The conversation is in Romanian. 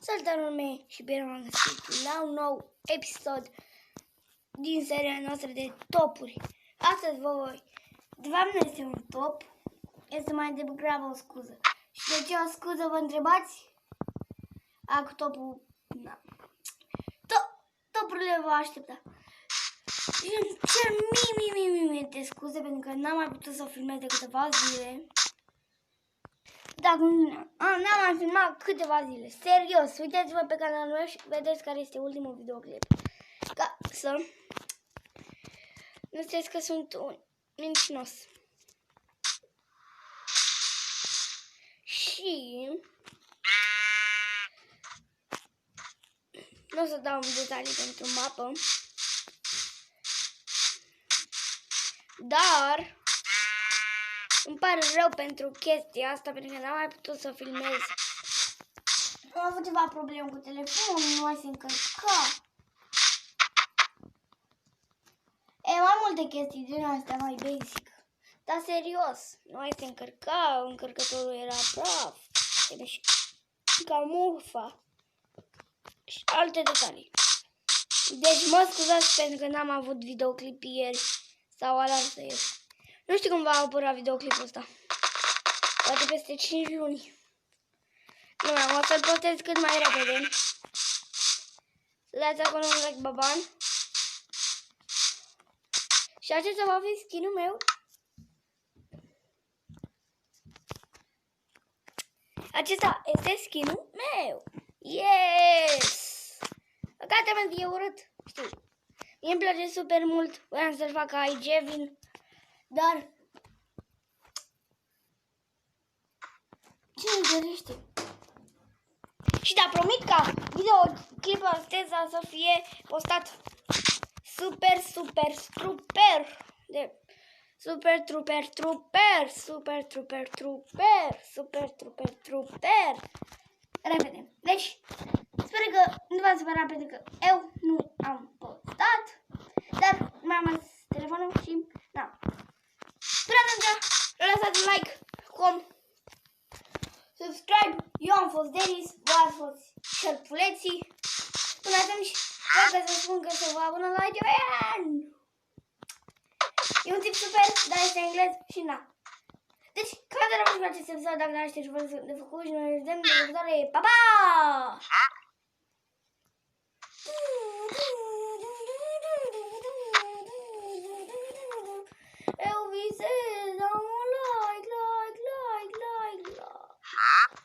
Salutare lume și bine v-am găsit la un nou episod din seria noastră de topuri. Astăzi de fapt nu este un top, este mai degrabă o scuză. Și de ce o scuză vă întrebați? Cu topul, na. Topurile vă aștepta. Și îmi cer mii de scuze pentru că n-am mai putut să filmez de câteva zile. Dacă n-am mai filmat câteva zile. Serios, uitați-vă pe canalul meu și vedeți care este ultimul videoclip. Ca să nu știți că sunt un mincinos. Și nu o să dau detalii pentru mapă. Dar îmi pare rău pentru chestia asta, pentru că n-am mai putut să filmez. Am avut ceva probleme cu telefonul, nu mai se încărca. Mai multe chestii din astea mai basic. Dar serios, nu mai se încărca, încărcătorul era praf. Și ca mufa. Și alte detalii. Deci mă scuzați pentru că n-am avut videoclip ieri sau alaltă ieri. Nu știu cum va apărea videoclipul ăsta. Poate peste 5 luni. Nu, o să-l postez cât mai repede. Să dați acolo un like baban. Și acesta va fi skin-ul meu. Acesta este skin-ul meu. Yes! Gata, mă, e urât. Știu. Mie îmi place super mult. Voiam să-l fac ca Jevin. Dar cine dorește? Și da, promit ca videoclipul ăsta să fie postat super repede. Deci, sper că nu v-ați supărat pentru că eu nu am postat, dar mi-am rămas telefonul și na. Până atunci, lăsați un like, subscribe. Eu am fost Denis, voi ați fost șerpuleții. Până atunci, vreau să spun că să vă abonăm la Joan. E un tip super, dar este englez și na. Deci, cred că rămâneți cu acest episod dacă n-ați știut de făcut și noi ne vedem de următoare. Pa, pa! Eu visez.